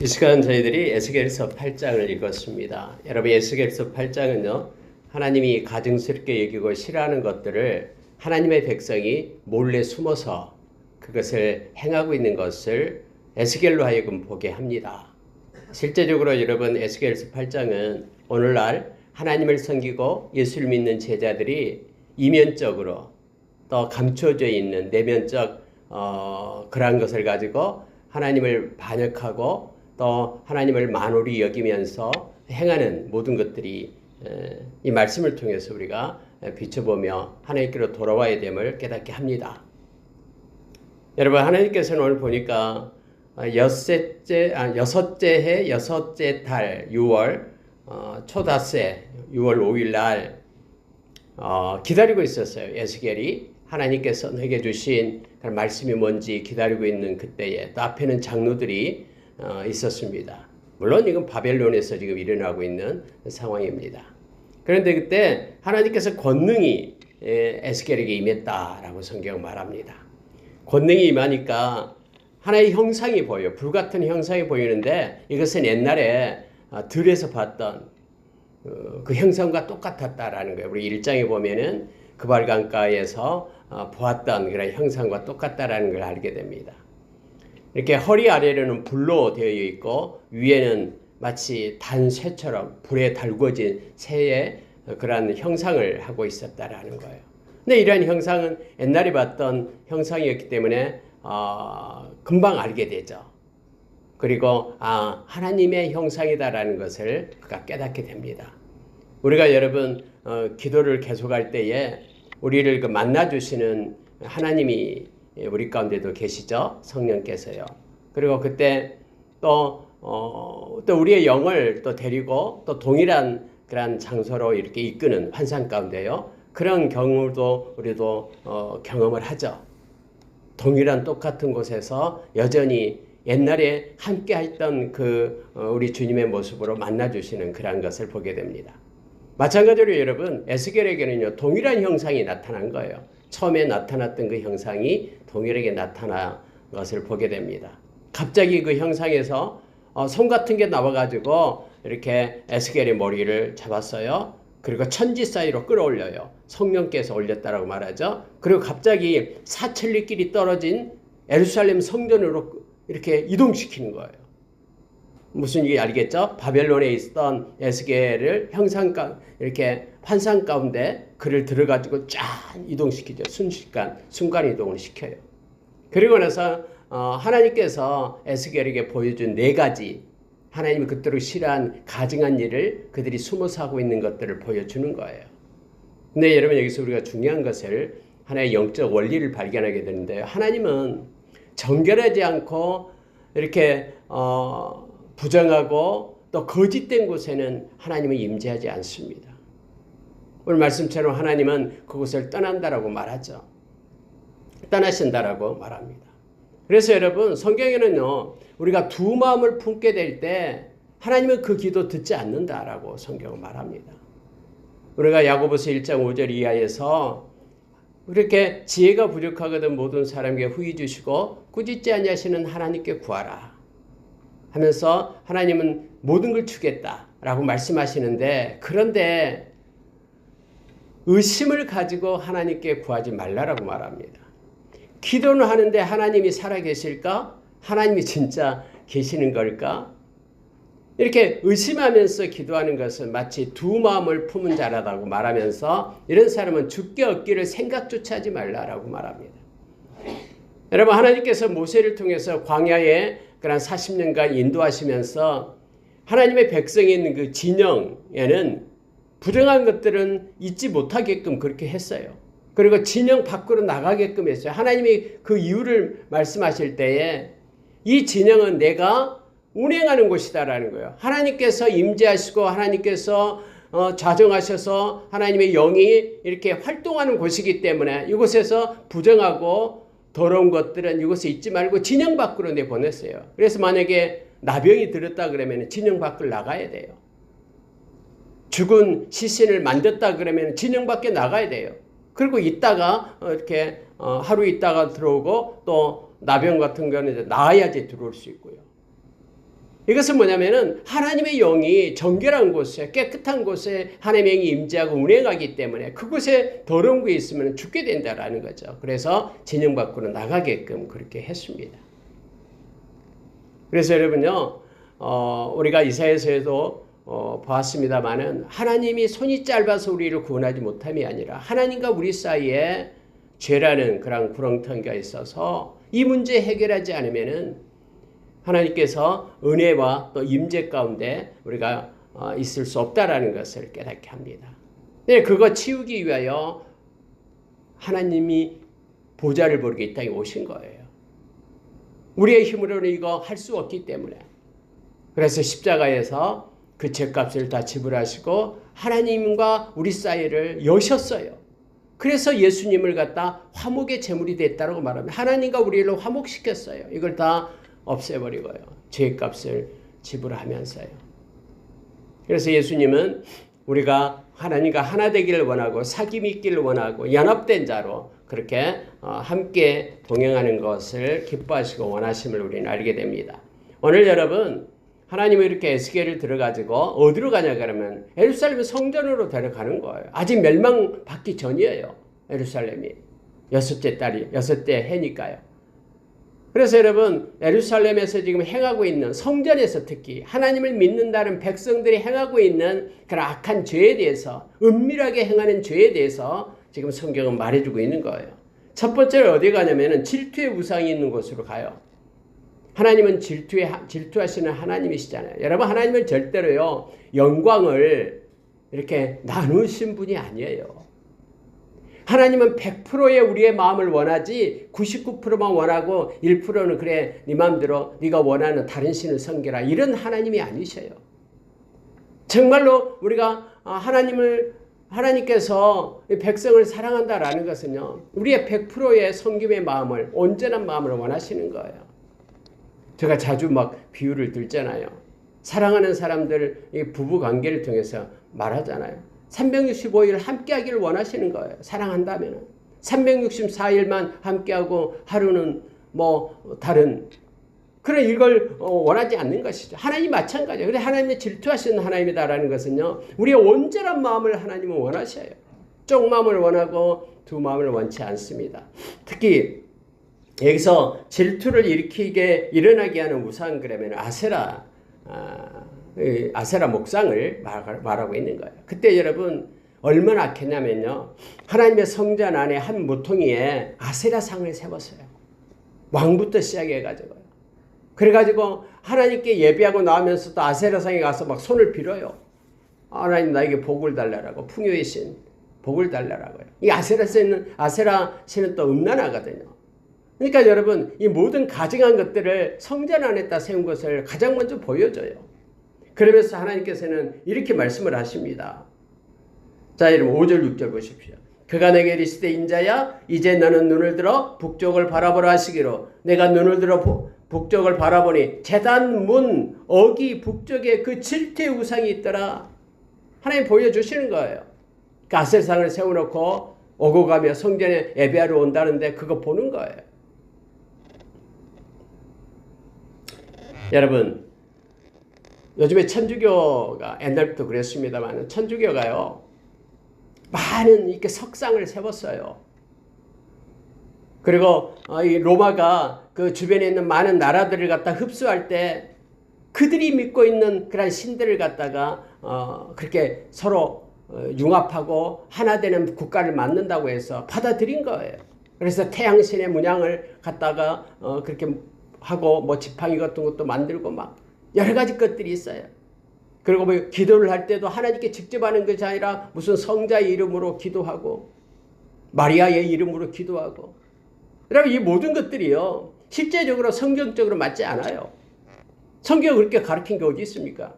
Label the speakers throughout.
Speaker 1: 이 시간 저희들이 에스겔서 8장을 읽었습니다. 여러분, 에스겔서 8장은요, 하나님이 가증스럽게 여기고 싫어하는 것들을 하나님의 백성이 몰래 숨어서 그것을 행하고 있는 것을 에스겔로 하여금 보게 합니다. 실제적으로 여러분, 에스겔서 8장은 오늘날 하나님을 섬기고 예수를 믿는 제자들이 이면적으로 또 감춰져 있는 내면적 그러한 것을 가지고 하나님을 반역하고 또 하나님을 만홀히 여기면서 행하는 모든 것들이 이 말씀을 통해서 우리가 비춰보며 하나님께로 돌아와야 됨을 깨닫게 합니다. 여러분, 하나님께서는 오늘 보니까 여섯째 해 여섯째 달 6월 초닷새 6월 5일 날 기다리고 있었어요. 에스겔이 하나님께서 내게 주신 그런 말씀이 뭔지 기다리고 있는 그때에 또 앞에는 장로들이 있었습니다. 물론 이건 바벨론에서 지금 일어나고 있는 상황입니다. 그런데 그때 하나님께서 권능이 에스겔에게 임했다라고 성경은 말합니다. 권능이 임하니까 하나의 형상이 보여, 불같은 형상이 보이는데 이것은 옛날에 들에서 봤던 그 형상과 똑같았다라는 거예요. 우리 1장에 보면은 그발강가에서 보았던 그런 형상과 똑같다라는 걸 알게 됩니다. 이렇게 허리 아래로는 불로 되어 있고 위에는 마치 단쇠처럼 불에 달궈진 새의 그러한 형상을 하고 있었다라는 거예요. 근데 이러한 형상은 옛날에 봤던 형상이었기 때문에 금방 알게 되죠. 그리고 하나님의 형상이다라는 것을 그가 깨닫게 됩니다. 우리가 여러분 기도를 계속할 때에 우리를 만나주시는 하나님이 우리 가운데도 계시죠. 성령께서요. 그리고 그때 또 우리의 영을 또 데리고 또 동일한 그런 장소로 이렇게 이끄는 환상 가운데요. 그런 경우도 우리도 경험을 하죠. 동일한 똑같은 곳에서 여전히 옛날에 함께 했던 그 우리 주님의 모습으로 만나주시는 그런 것을 보게 됩니다. 마찬가지로 여러분, 에스겔에게는요, 동일한 형상이 나타난 거예요. 처음에 나타났던 그 형상이 동일하게 나타난 것을 보게 됩니다. 갑자기 그 형상에서 손 같은 게 나와가지고 이렇게 에스겔의 머리를 잡았어요. 그리고 천지 사이로 끌어올려요. 성령께서 올렸다라고 말하죠. 그리고 갑자기 사천리길이 떨어진 예루살렘 성전으로 이렇게 이동시키는 거예요. 무슨 얘기 알겠죠? 바벨론에 있었던 에스겔을 이렇게 환상 가운데 그를 들어가지고 쫙 이동시키죠. 순간 이동을 시켜요. 그리고 나서 하나님께서 에스겔에게 보여준 4가지 하나님이 그토록 싫어한 가증한 일을 그들이 숨어서 하고 있는 것들을 보여주는 거예요. 근데 여러분, 여기서 우리가 중요한 것을 하나의 영적 원리를 발견하게 되는데요. 하나님은 정결하지 않고 이렇게 부정하고 또 거짓된 곳에는 하나님은 임재하지 않습니다. 오늘 말씀처럼 하나님은 그곳을 떠난다라고 말하죠. 떠나신다라고 말합니다. 그래서 여러분, 성경에는요, 우리가 두 마음을 품게 될 때 하나님은 그 기도 듣지 않는다라고 성경은 말합니다. 우리가 야고보서 1장 5절 이하에서 그렇게 지혜가 부족하거든 모든 사람에게 후히 주시고 꾸짖지 아니하시는 하나님께 구하라 하면서 하나님은 모든 걸 주겠다라고 말씀하시는데, 그런데 의심을 가지고 하나님께 구하지 말라라고 말합니다. 기도는 하는데 하나님이 살아계실까? 하나님이 진짜 계시는 걸까? 이렇게 의심하면서 기도하는 것은 마치 두 마음을 품은 자라다고 말하면서 이런 사람은 죽게 얻기를 생각조차 하지 말라라고 말합니다. 여러분, 하나님께서 모세를 통해서 광야에 그런 40년간 인도하시면서 하나님의 백성이 있는 그 진영에는 부정한 것들은 잊지 못하게끔 그렇게 했어요. 그리고 진영 밖으로 나가게끔 했어요. 하나님이 그 이유를 말씀하실 때에 이 진영은 내가 운행하는 곳이다라는 거예요. 하나님께서 임재하시고 하나님께서 좌정하셔서 하나님의 영이 이렇게 활동하는 곳이기 때문에 이곳에서 부정하고 더러운 것들은 이곳에 있지 말고 진영 밖으로 내보냈어요. 그래서 만약에 나병이 들었다 그러면 진영 밖을 나가야 돼요. 죽은 시신을 만졌다 그러면 진영 밖에 나가야 돼요. 그리고 있다가 이렇게 하루 있다가 들어오고 또 나병 같은 경우는 나아야지 들어올 수 있고요. 이것은 뭐냐면은 하나님의 영이 정결한 곳에 깨끗한 곳에 하나님의 영이 임재하고 운행하기 때문에 그곳에 더러운 게 있으면 죽게 된다라는 거죠. 그래서 진영 밖으로 나가게끔 그렇게 했습니다. 그래서 여러분요, 우리가 이사야서에도 보았습니다마는 하나님이 손이 짧아서 우리를 구원하지 못함이 아니라 하나님과 우리 사이에 죄라는 그런 구렁텅이가 있어서 이 문제 해결하지 않으면은 하나님께서 은혜와 또 임재 가운데 우리가 있을 수 없다라는 것을 깨닫게 합니다. 네, 그거 치우기 위하여 하나님이 보좌를 버리고 이 땅에 오신 거예요. 우리의 힘으로는 이거 할 수 없기 때문에. 그래서 십자가에서 그 죄값을 다 지불하시고 하나님과 우리 사이를 여셨어요. 그래서 예수님을 갖다 화목의 제물이 됐다고 말합니다. 하나님과 우리를 화목시켰어요. 이걸 다 없애버리고요. 죄값을 지불하면서요. 그래서 예수님은 우리가 하나님과 하나 되기를 원하고 사귐이 있기를 원하고 연합된 자로 그렇게 함께 동행하는 것을 기뻐하시고 원하심을 우리는 알게 됩니다. 오늘 여러분 하나님은 이렇게 에스겔을 들어가지고 어디로 가냐 그러면 예루살렘 성전으로 데려가는 거예요. 아직 멸망받기 전이에요. 예루살렘이 여섯째 해니까요. 그래서 여러분 예루살렘에서 지금 행하고 있는 성전에서 특히 하나님을 믿는다는 백성들이 행하고 있는 그런 악한 죄에 대해서 은밀하게 행하는 죄에 대해서 지금 성경은 말해주고 있는 거예요. 첫 번째로 어디 가냐면은 질투의 우상이 있는 곳으로 가요. 하나님은 질투하시는 하나님이시잖아요. 여러분 하나님은 절대로요 영광을 이렇게 나누신 분이 아니에요. 하나님은 100%의 우리의 마음을 원하지 99%만 원하고 1%는 그래 네 마음대로 네가 원하는 다른 신을 섬겨라 이런 하나님이 아니셔요. 정말로 우리가 하나님께서 백성을 사랑한다라는 것은요 우리의 100%의 섬김의 마음을 온전한 마음을 원하시는 거예요. 제가 자주 막 비유를 들잖아요. 사랑하는 사람들 부부 관계를 통해서 말하잖아요. 365일 함께하기를 원하시는 거예요. 사랑한다면 364일만 함께하고 하루는 뭐 다른 그런 이걸 원하지 않는 것이죠. 하나님 마찬가지예요. 그런데 하나님의 질투하시는 하나님이다라는 것은요. 우리의 온전한 마음을 하나님은 원하셔요. 쪽 마음을 원하고 두 마음을 원치 않습니다. 특히 여기서 질투를 일어나게 하는 우상 그러면 아세라 목상을 말하고 있는 거예요. 그때 여러분 얼마나 악했냐면요. 하나님의 성전 안에 한 모퉁이에 아세라상을 세웠어요. 왕부터 시작해가지고요. 그래가지고 하나님께 예배하고 나오면서도 아세라상에 가서 막 손을 빌어요. 하나님 나에게 복을 달라라고 풍요의 신 복을 달라라고요. 이 아세라 신은 또 음란하거든요. 그러니까 여러분 이 모든 가증한 것들을 성전 안에다 세운 것을 가장 먼저 보여줘요. 그러면서 하나님께서는 이렇게 말씀을 하십니다. 자 여러분 5절 6절 보십시오. 그가 내게 이르시되 인자야 이제 너는 눈을 들어 북쪽을 바라보라 하시기로 내가 눈을 들어 북쪽을 바라보니 제단 문 어기 북쪽에 그 질투의 우상이 있더라. 하나님 보여주시는 거예요. 그 아세라상을 세워놓고 오고 가며 성전에 예배하러 온다는데 그거 보는 거예요. 여러분 요즘에 천주교가 옛날부터 그랬습니다만 천주교가요 많은 이렇게 석상을 세웠어요. 그리고 이 로마가 그 주변에 있는 많은 나라들을 갖다 흡수할 때 그들이 믿고 있는 그런 신들을 갖다가 그렇게 서로 융합하고 하나 되는 국가를 만든다고 해서 받아들인 거예요. 그래서 태양신의 문양을 갖다가 그렇게 하고 뭐 지팡이 같은 것도 만들고 막 여러 가지 것들이 있어요. 그리고 뭐 기도를 할 때도 하나님께 직접 하는 것이 아니라 무슨 성자의 이름으로 기도하고 마리아의 이름으로 기도하고 여러분 이 모든 것들이요 실제적으로 성경적으로 맞지 않아요. 성경이 그렇게 가르친 게 어디 있습니까?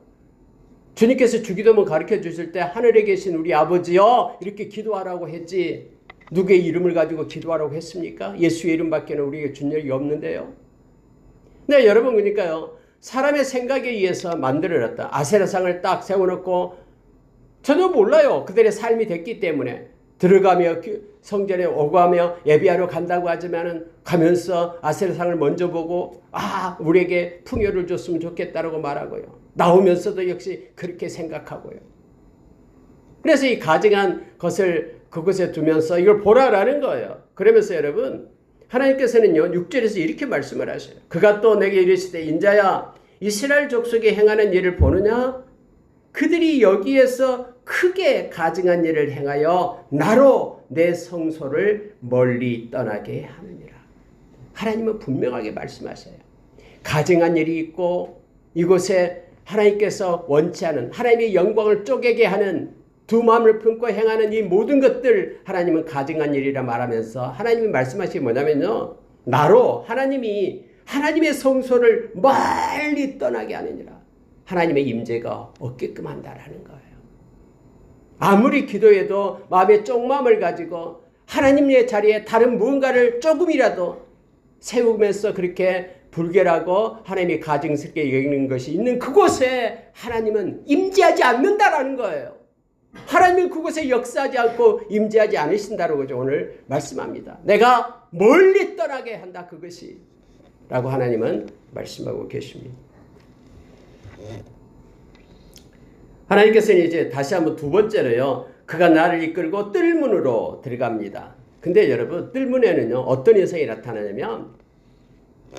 Speaker 1: 주님께서 주기도문 가르쳐 주실 때 하늘에 계신 우리 아버지여 이렇게 기도하라고 했지 누구의 이름을 가지고 기도하라고 했습니까? 예수의 이름밖에는 우리에게 준 적이 없는데요. 네, 여러분 그러니까요. 사람의 생각에 의해서 만들어놨다. 아세라상을 딱 세워놓고 전혀 몰라요. 그들의 삶이 됐기 때문에. 들어가며 성전에 오가며 예배하러 간다고 하지만은 가면서 아세라상을 먼저 보고 우리에게 풍요를 줬으면 좋겠다라고 말하고요. 나오면서도 역시 그렇게 생각하고요. 그래서 이 가증한 것을 그곳에 두면서 이걸 보라라는 거예요. 그러면서 여러분 하나님께서는요 6절에서 이렇게 말씀을 하셔요. 그가 또 내게 이르시되 인자야 이스라엘 족속이 행하는 일을 보느냐? 그들이 여기에서 크게 가증한 일을 행하여 나로 내 성소를 멀리 떠나게 하느니라. 하나님은 분명하게 말씀하셔요. 가증한 일이 있고 이곳에 하나님께서 원치 않은 하나님의 영광을 쪼개게 하는 두 마음을 품고 행하는 이 모든 것들 하나님은 가증한 일이라 말하면서 하나님이 말씀하신 게 뭐냐면요. 나로 하나님이 하나님의 성소를 멀리 떠나게 하느니라. 하나님의 임재가 없게끔 한다라는 거예요. 아무리 기도해도 마음의 쪽마음을 가지고 하나님의 자리에 다른 무언가를 조금이라도 세우면서 그렇게 불결하고 하나님이 가증스럽게 여기는 것이 있는 그곳에 하나님은 임재하지 않는다라는 거예요. 하나님은 그곳에 역사하지 않고 임재하지 않으신다라고 오늘 말씀합니다. 내가 멀리 떠나게 한다 그것이 라고 하나님은 말씀하고 계십니다. 하나님께서는 이제 다시 한번 두 번째로요. 그가 나를 이끌고 뜰문으로 들어갑니다. 근데 여러분 뜰문에는요. 어떤 현상이 나타나냐면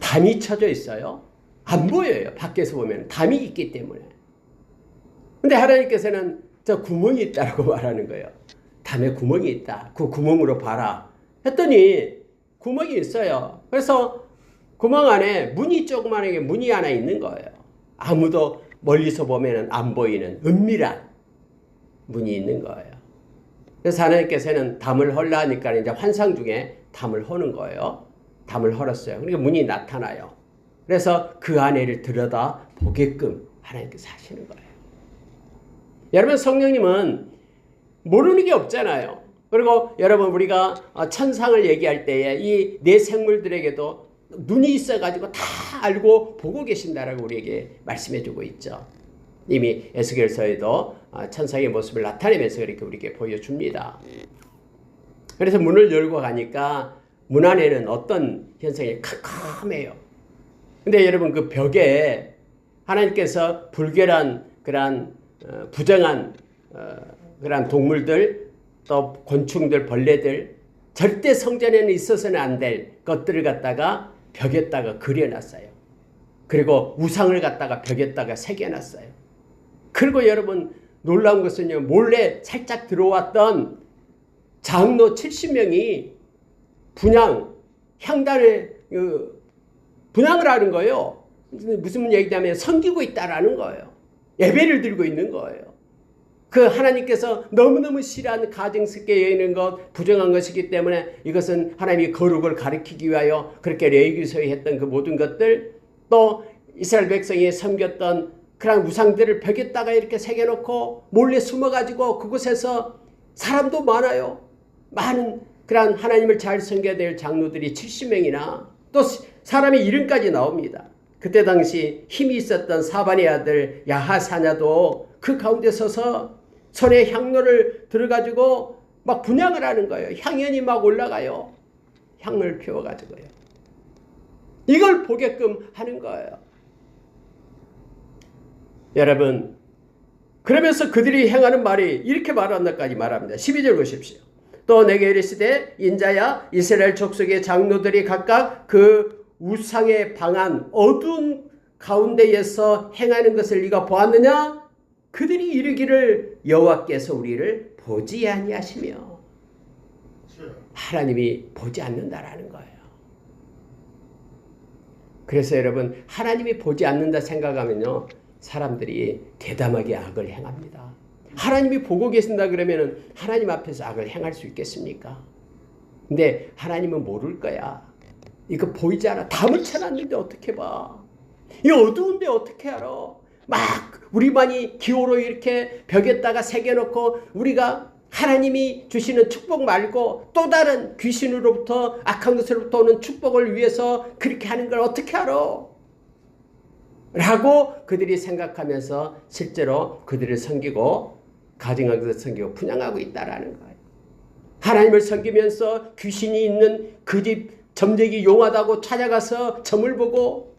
Speaker 1: 담이 쳐져 있어요. 안 보여요. 밖에서 보면 담이 있기 때문에. 근데 하나님께서는 저 구멍이 있다고 말하는 거예요. 담에 구멍이 있다. 그 구멍으로 봐라. 했더니 구멍이 있어요. 그래서 구멍 안에 문이 조그마하게 문이 하나 있는 거예요. 아무도 멀리서 보면 안 보이는 은밀한 문이 있는 거예요. 그래서 하나님께서는 담을 헐라 하니까 이제 환상 중에 담을 허는 거예요. 담을 헐었어요. 그러니까 문이 나타나요. 그래서 그 안에를 들여다 보게끔 하나님께서 하시는 거예요. 여러분 성령님은 모르는 게 없잖아요. 그리고 여러분 우리가 천상을 얘기할 때에 이 네 생물들에게도 눈이 있어가지고 다 알고 보고 계신다라고 우리에게 말씀해주고 있죠. 이미 에스겔서에도 천상의 모습을 나타내면서 그렇게 우리에게 보여줍니다. 그래서 문을 열고 가니까 문 안에는 어떤 현상이 캄캄해요. 근데 여러분 그 벽에 하나님께서 불결한 그런 부정한 그런 동물들 또 곤충들 벌레들 절대 성전에는 있어서는 안 될 것들을 갖다가 벽에다가 그려놨어요. 그리고 우상을 갖다가 벽에다가 새겨놨어요. 그리고 여러분 놀라운 것은요. 몰래 살짝 들어왔던 장로 70명이 향단을 분향을 하는 거예요. 무슨 얘기냐면 섬기고 있다라는 거예요. 예배를 드리고 있는 거예요. 그 하나님께서 너무너무 싫어하는 가증스럽게 여기는 것, 부정한 것이기 때문에 이것은 하나님이 거룩을 가리키기 위하여 그렇게 레위기서에 했던 그 모든 것들, 또 이스라엘 백성이 섬겼던 그런 우상들을 벽에다가 이렇게 새겨놓고 몰래 숨어가지고 그곳에서 사람도 많아요. 많은 그런 하나님을 잘 섬겨야 될 장로들이 70명이나 또 사람의 이름까지 나옵니다. 그때 당시 힘이 있었던 사반의 아들 야하사냐도 그 가운데 서서 손에 향로를 들어가지고 막 분향을 하는 거예요. 향연이 막 올라가요. 향을 피워가지고요. 이걸 보게끔 하는 거예요. 여러분 그러면서 그들이 행하는 말이 이렇게 말한다까지 말합니다. 12절 보십시오. 또 내게 이르시되 인자야 이스라엘 족속의 장로들이 각각 그 우상의 방한 어두운 가운데에서 행하는 것을 네가 보았느냐? 그들이 이르기를 여호와께서 우리를 보지 아니하시며 하나님이 보지 않는다라는 거예요. 그래서 여러분 하나님이 보지 않는다 생각하면요 사람들이 대담하게 악을 행합니다. 하나님이 보고 계신다 그러면 하나님 앞에서 악을 행할 수 있겠습니까? 근데 하나님은 모를 거야. 이거 보이지 않아. 담을 쳐놨는데 어떻게 봐. 이 어두운데 어떻게 알아. 막 우리만이 기호로 이렇게 벽에다가 새겨놓고 우리가 하나님이 주시는 축복 말고 또 다른 귀신으로부터 악한 것으로부터 오는 축복을 위해서 그렇게 하는 걸 어떻게 알아. 라고 그들이 생각하면서 실제로 그들을 섬기고 가증한 것을 섬기고 분향하고 있다라는 거예요. 하나님을 섬기면서 귀신이 있는 그 집 점쟁이 용하다고 찾아가서 점을 보고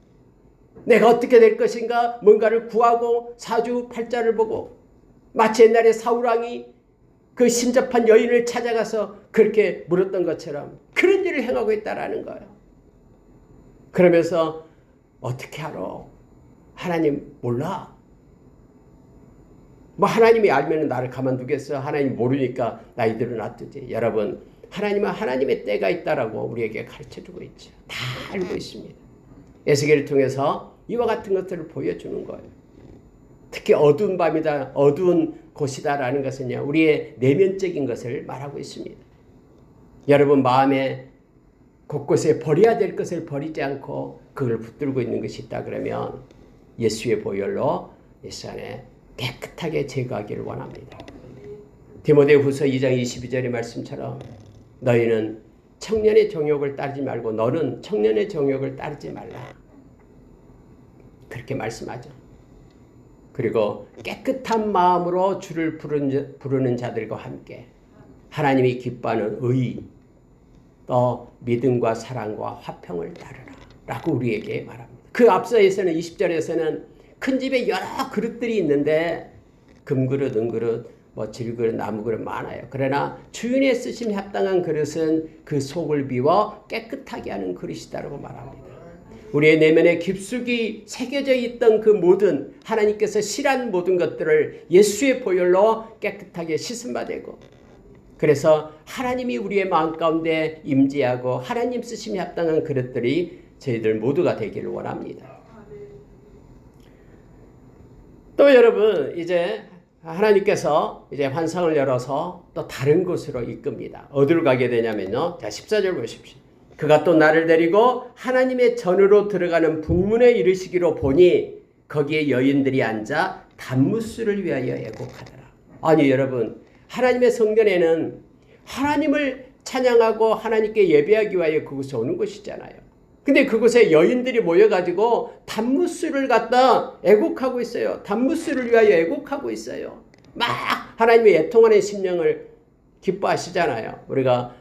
Speaker 1: 내가 어떻게 될 것인가 뭔가를 구하고 사주팔자를 보고 마치 옛날에 사울왕이 그 신접한 여인을 찾아가서 그렇게 물었던 것처럼 그런 일을 행하고 있다라는 거예요. 그러면서 어떻게 알아? 하나님 몰라? 뭐 하나님이 알면 나를 가만두겠어? 하나님 모르니까 나이들은 놔두지. 여러분, 하나님은 하나님의 때가 있다라고 우리에게 가르쳐주고 있죠. 다 알고 있습니다. 에스겔을 통해서 이와 같은 것들을 보여주는 거예요. 특히 어두운 밤이다, 어두운 곳이다라는 것은요, 우리의 내면적인 것을 말하고 있습니다. 여러분 마음에 곳곳에 버려야 될 것을 버리지 않고 그걸 붙들고 있는 것이 있다 그러면 예수의 보혈로 예수 안에 깨끗하게 제거하기를 원합니다. 디모데후서 2장 22절의 말씀처럼 너희는 청년의 정욕을 따르지 말고 너는 청년의 정욕을 따르지 말라. 그렇게 말씀하죠. 그리고 깨끗한 마음으로 주를 부르는 자들과 함께 하나님이 기뻐하는 의, 또 믿음과 사랑과 화평을 따르라 라고 우리에게 말합니다. 그 앞서에서는 20절에서는 큰 집에 여러 그릇들이 있는데 금그릇, 은그릇, 뭐 질그릇, 나무그릇 많아요. 그러나 주인의 쓰심 합당한 그릇은 그 속을 비워 깨끗하게 하는 그릇이다라고 말합니다. 우리의 내면에 깊숙이 새겨져 있던 그 모든 하나님께서 싫어하는 모든 것들을 예수의 보혈로 깨끗하게 씻음 받고 그래서 하나님이 우리의 마음 가운데 임재하고 하나님 쓰심에 합당한 그릇들이 저희들 모두가 되기를 원합니다. 또 여러분 이제 하나님께서 이제 환상을 열어서 또 다른 곳으로 이끕니다. 어디로 가게 되냐면요. 자 14절 보십시오. 그가 또 나를 데리고 하나님의 전으로 들어가는 북문에 이르시기로 보니 거기에 여인들이 앉아 단무스를 위하여 애곡하더라. 아니 여러분 하나님의 성전에는 하나님을 찬양하고 하나님께 예배하기 위하여 그곳에 오는 곳이잖아요. 근데 그곳에 여인들이 모여가지고 단무스를 갖다 애곡하고 있어요. 단무스를 위하여 애곡하고 있어요. 막 하나님의 애통하는 심령을 기뻐하시잖아요. 우리가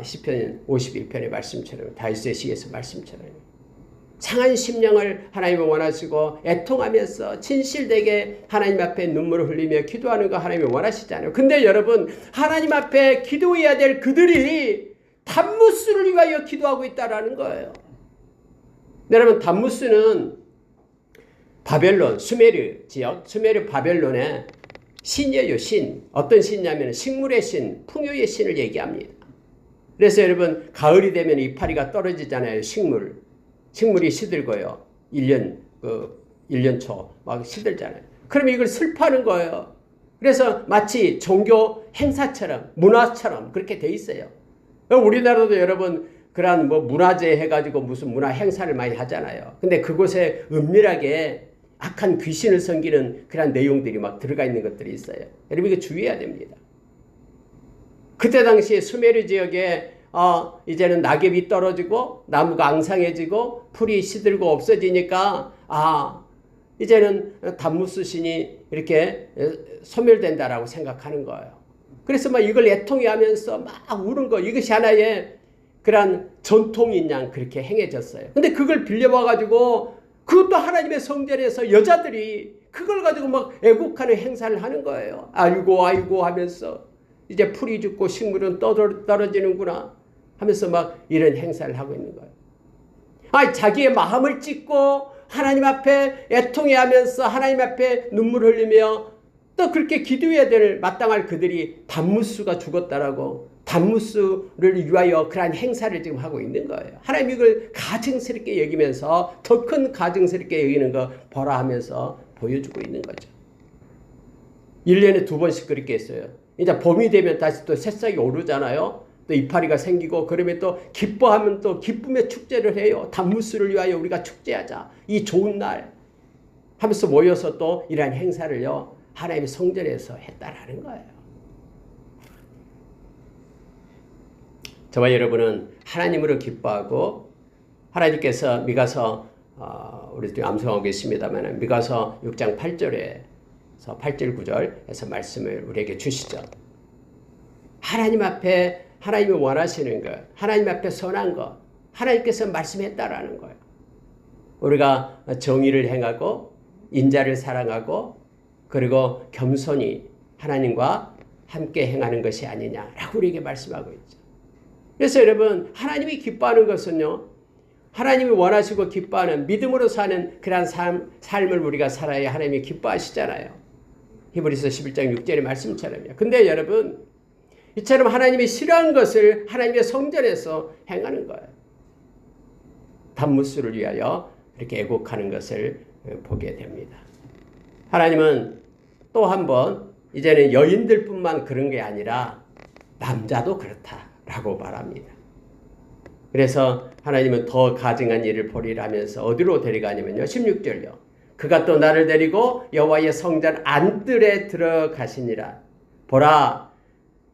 Speaker 1: 시편 51편의 말씀처럼 다윗의 시에서 말씀처럼 상한 심령을 하나님을 원하시고 애통하면서 진실되게 하나님 앞에 눈물을 흘리며 기도하는 거 하나님이 원하시잖아요. 근데 여러분 하나님 앞에 기도해야 될 그들이 단무스를 위하여 기도하고 있다라는 거예요. 여러분 단무스는 바벨론 수메르 지역 수메르 바벨론의 신이에요. 신. 어떤 신이냐면 식물의 신, 풍요의 신을 얘기합니다. 그래서 여러분 가을이 되면 이파리가 떨어지잖아요. 식물이 시들고요. 1년 초 막 시들잖아요. 그러면 이걸 슬퍼하는 거예요. 그래서 마치 종교 행사처럼 문화처럼 그렇게 돼 있어요. 우리나라도 여러분 그런 뭐 문화제 해가지고 무슨 문화 행사를 많이 하잖아요. 근데 그곳에 은밀하게 악한 귀신을 섬기는 그런 내용들이 막 들어가 있는 것들이 있어요. 여러분 이거 주의해야 됩니다. 그때 당시에 수메르 지역에 이제는 낙엽이 떨어지고 나무가 앙상해지고 풀이 시들고 없어지니까 이제는 단무스 신이 이렇게 소멸된다라고 생각하는 거예요. 그래서 막 이걸 애통해 하면서 막 우는 거 이것이 하나의 그런 전통인 양 그렇게 행해졌어요. 근데 그걸 빌려와가지고 그것도 하나님의 성전에서 여자들이 그걸 가지고 막 애국하는 행사를 하는 거예요. 아이고 하면서 이제 풀이 죽고 식물은 떨어지는구나 하면서 막 이런 행사를 하고 있는 거예요. 자기의 마음을 찢고 하나님 앞에 애통해 하면서 하나님 앞에 눈물 흘리며 또 그렇게 기도해야 될 마땅할 그들이 단무스가 죽었다라고 단무스를 위하여 그러한 행사를 지금 하고 있는 거예요. 하나님 이걸 가증스럽게 여기면서 더 큰 가증스럽게 여기는 거 보라 하면서 보여주고 있는 거죠. 1년에 2번씩 그렇게 했어요. 이제 봄이 되면 다시 또 새싹이 오르잖아요. 또 이파리가 생기고 그러면 또 기뻐하면 또 기쁨의 축제를 해요. 단무스를 위하여 우리가 축제하자. 이 좋은 날 하면서 모여서 또 이러한 행사를요. 하나님의 성전에서 했다라는 거예요. 저와 여러분은 하나님으로 기뻐하고 하나님께서 미가서 우리 지금 암송하고 계십니다만 미가서 6장 8절에서 8절 9절에서 말씀을 우리에게 주시죠. 하나님 앞에 하나님이 원하시는 것, 하나님 앞에 선한 것, 하나님께서 말씀했다라는 거예요. 우리가 정의를 행하고 인자를 사랑하고 그리고 겸손히 하나님과 함께 행하는 것이 아니냐라고 우리에게 말씀하고 있죠. 그래서 여러분, 하나님이 기뻐하는 것은요, 하나님이 원하시고 기뻐하는 믿음으로 사는 그러한 삶을 우리가 살아야 하나님이 기뻐하시잖아요. 히브리서 11장 6절의 말씀처럼요. 근데 여러분, 이처럼 하나님이 싫어하는 것을 하나님의 성전에서 행하는 거예요. 단무스를 위하여 이렇게 애곡하는 것을 보게 됩니다. 하나님은 또 한 번 이제는 여인들뿐만 그런 게 아니라 남자도 그렇다라고 말합니다. 그래서 하나님은 더 가증한 일을 벌이라면서 어디로 데려가냐면요. 16절요. 그가 또 나를 데리고 여호와의 성전 안뜰에 들어가시니라. 보라,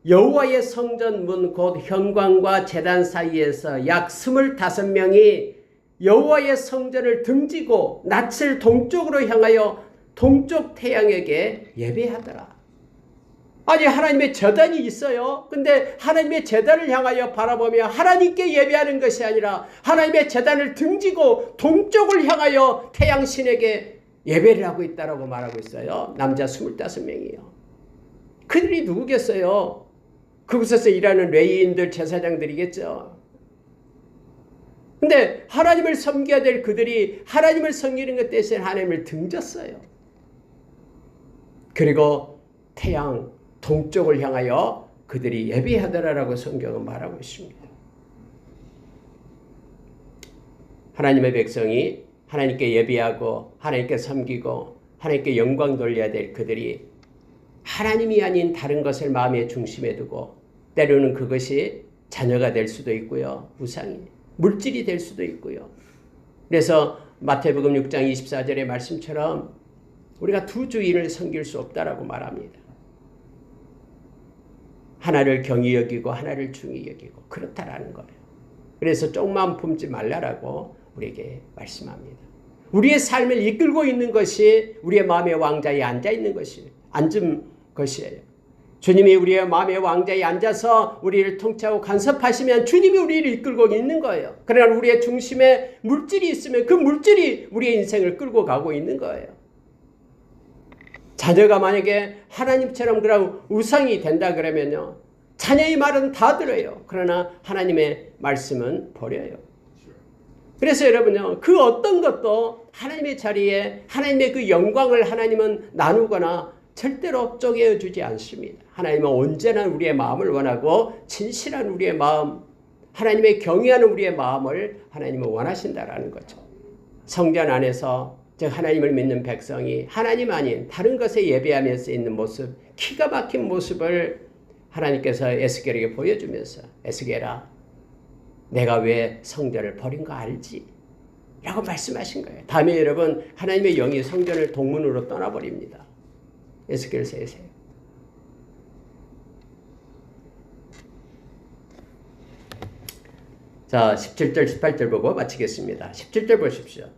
Speaker 1: 여호와의 성전 문 곧 현관과 제단 사이에서 약 25명이 여호와의 성전을 등지고 낯을 동쪽으로 향하여 동쪽 태양에게 예배하더라. 아니, 하나님의 제단이 있어요. 근데 하나님의 제단을 향하여 바라보며 하나님께 예배하는 것이 아니라 하나님의 제단을 등지고 동쪽을 향하여 태양신에게 예배를 하고 있다라고 말하고 있어요. 남자 25명이요. 그들이 누구겠어요? 그곳에서 일하는 레위인들, 제사장들이겠죠. 근데 하나님을 섬겨야 될 그들이 하나님을 섬기는 것 대신 하나님을 등졌어요. 그리고 태양 동쪽을 향하여 그들이 예배하더라라고 성경은 말하고 있습니다. 하나님의 백성이 하나님께 예배하고 하나님께 섬기고 하나님께 영광 돌려야 될 그들이 하나님이 아닌 다른 것을 마음의 중심에 두고 때로는 그것이 자녀가 될 수도 있고요. 우상이 물질이 될 수도 있고요. 그래서 마태복음 6장 24절의 말씀처럼 우리가 두 주인을 섬길 수 없다라고 말합니다. 하나를 경히 여기고 하나를 중히 여기고 그렇다라는 거예요. 그래서 쪽만 품지 말라라고 우리에게 말씀합니다. 우리의 삶을 이끌고 있는 것이 우리의 마음의 왕자에 앉은 것이에요. 주님이 우리의 마음의 왕자에 앉아서 우리를 통치하고 간섭하시면 주님이 우리를 이끌고 있는 거예요. 그러나 우리의 중심에 물질이 있으면 그 물질이 우리의 인생을 끌고 가고 있는 거예요. 자녀가 만약에 하나님처럼 그런 우상이 된다 그러면요, 자녀의 말은 다 들어요. 그러나 하나님의 말씀은 버려요. 그래서 여러분요, 그 어떤 것도 하나님의 자리에 하나님의 그 영광을 하나님은 나누거나 절대로 쪼개어주지 않습니다. 하나님은 언제나 우리의 마음을 원하고 진실한 우리의 마음, 하나님의 경외하는 우리의 마음을 하나님은 원하신다라는 거죠. 성전 안에서 즉 하나님을 믿는 백성이 하나님 아닌 다른 것에 예배하면서 있는 모습, 기가 막힌 모습을 하나님께서 에스겔에게 보여주면서 에스겔아, 내가 왜 성전을 버린 거 알지? 라고 말씀하신 거예요. 다음에 여러분, 하나님의 영이 성전을 동문으로 떠나버립니다. 에스겔서에서요. 자, 17절 18절 보고 마치겠습니다. 17절 보십시오.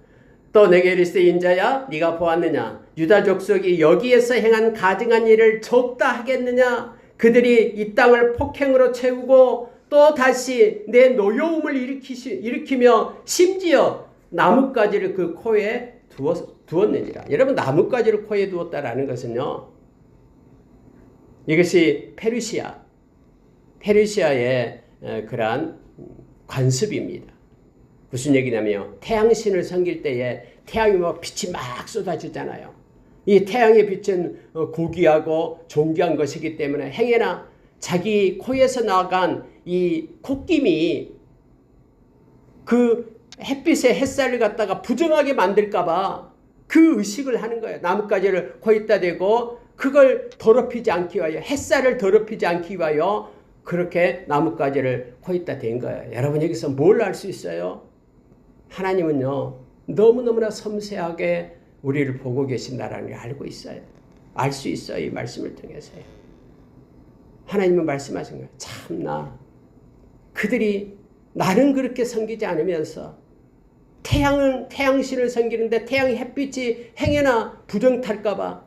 Speaker 1: 또 내게 이르시되 인자야, 네가 보았느냐? 유다 족속이 여기에서 행한 가증한 일을 좁다 하겠느냐? 그들이 이 땅을 폭행으로 채우고 또 다시 내 노여움을 일으키며 심지어 나뭇가지를 그 코에 두었느니라. 여러분, 나뭇가지를 코에 두었다라는 것은요, 이것이 페르시아의 그러한 관습입니다. 무슨 얘기냐면 태양신을 섬길 때에 태양이 빛이 막 쏟아지잖아요. 이 태양의 빛은 고귀하고 존귀한 것이기 때문에 행여나 자기 코에서 나간 이 콧김이 그 햇빛의 햇살을 갖다가 부정하게 만들까봐 그 의식을 하는 거예요. 나뭇가지를 코에다 대고 그걸 더럽히지 않기 위하여, 햇살을 더럽히지 않기 위하여 그렇게 나뭇가지를 코에다 댄 거예요. 여러분, 여기서 뭘 알 수 있어요? 하나님은요, 너무너무나 섬세하게 우리를 보고 계신다라는 걸 알고 있어요. 알 수 있어요. 이 말씀을 통해서요. 하나님은 말씀하신 거예요. 참나, 그들이 나는 그렇게 섬기지 않으면서 태양신을 섬기는데 태양의 햇빛이 행여나 부정탈까봐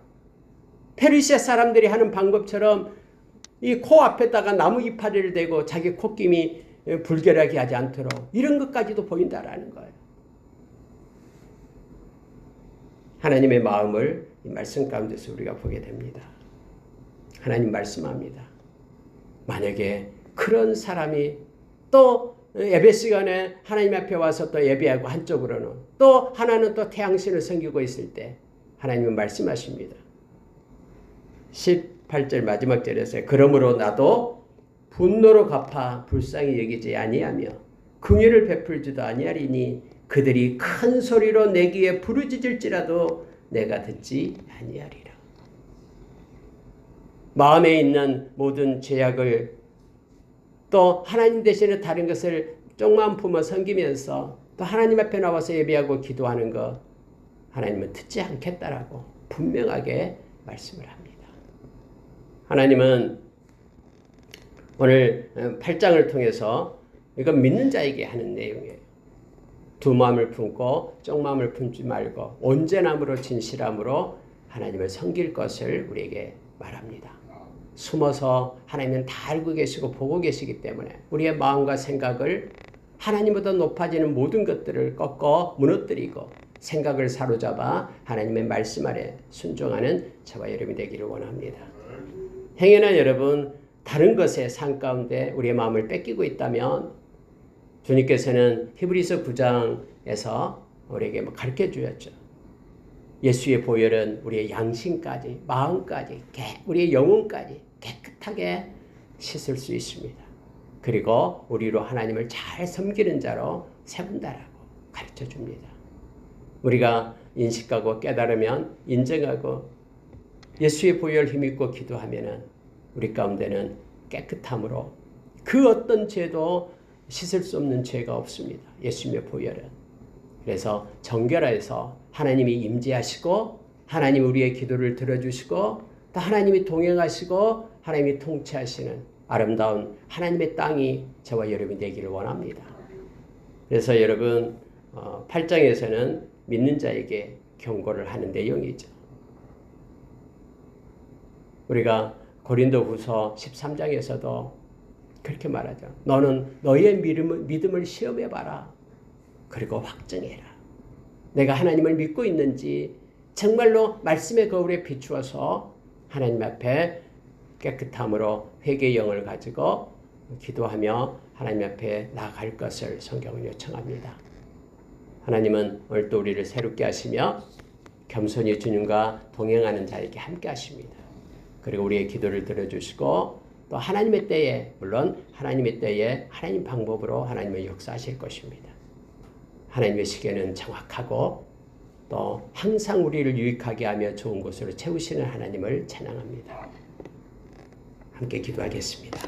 Speaker 1: 페르시아 사람들이 하는 방법처럼 이 코 앞에다가 나무 이파리를 대고 자기 콧김이 불결하게 하지 않도록 이런 것까지도 보인다라는 거예요. 하나님의 마음을 이 말씀 가운데서 우리가 보게 됩니다. 하나님 말씀합니다. 만약에 그런 사람이 또 예배 시간에 하나님 앞에 와서 또 예배하고 한쪽으로는 또 하나는 또 태양신을 섬기고 있을 때 하나님은 말씀하십니다. 18절 마지막 절에서 그러므로 나도 분노로 갚아 불쌍히 여기지 아니하며 긍휼을 베풀지도 아니하리니 그들이 큰 소리로 내 귀에 부르짖을지라도 내가 듣지 아니하리라. 마음에 있는 모든 죄악을 또 하나님 대신에 다른 것을 쪽만 품어 섬기면서 또 하나님 앞에 나와서 예배하고 기도하는 것 하나님은 듣지 않겠다라고 분명하게 말씀을 합니다. 하나님은 오늘 8장을 통해서 이건 믿는 자에게 하는 내용이에요. 두 마음을 품고 쪽마음을 품지 말고 온전함으로 진실함으로 하나님을 섬길 것을 우리에게 말합니다. 숨어서 하나님은 다 알고 계시고 보고 계시기 때문에 우리의 마음과 생각을 하나님보다 높아지는 모든 것들을 꺾어 무너뜨리고 생각을 사로잡아 하나님의 말씀 아래 순종하는 저와 여러분이 되기를 원합니다. 행여나 여러분 다른 것의 상 가운데 우리의 마음을 뺏기고 있다면 주님께서는 히브리서 9장에서 우리에게 가르쳐 주셨죠. 예수의 보혈은 우리의 양심까지 마음까지 우리의 영혼까지 깨끗하게 씻을 수 있습니다. 그리고 우리로 하나님을 잘 섬기는 자로 세운다라고 가르쳐 줍니다. 우리가 인식하고 깨달으면 인정하고 예수의 보혈 힘입고 기도하면은 우리 가운데는 깨끗함으로 그 어떤 죄도 씻을 수 없는 죄가 없습니다. 예수님의 보혈은. 그래서 정결해서 하나님이 임재하시고 하나님 우리의 기도를 들어주시고 또 하나님이 동행하시고 하나님이 통치하시는 아름다운 하나님의 땅이 저와 여러분이 되기를 원합니다. 그래서 여러분 8장에서는 믿는 자에게 경고를 하는 내용이죠. 우리가 고린도후서 13장에서도 그렇게 말하죠. 너는 너의 믿음을 시험해봐라. 그리고 확증해라. 내가 하나님을 믿고 있는지 정말로 말씀의 거울에 비추어서 하나님 앞에 깨끗함으로 회개의 영을 가지고 기도하며 하나님 앞에 나아갈 것을 성경은 요청합니다. 하나님은 오늘 또 우리를 새롭게 하시며 겸손히 주님과 동행하는 자에게 함께 하십니다. 그리고 우리의 기도를 들어주시고 또 하나님의 때에 물론 하나님의 때에 하나님 방법으로 하나님의 역사하실 것입니다. 하나님의 시계는 정확하고 또 항상 우리를 유익하게 하며 좋은 곳으로 채우시는 하나님을 찬양합니다. 함께 기도하겠습니다.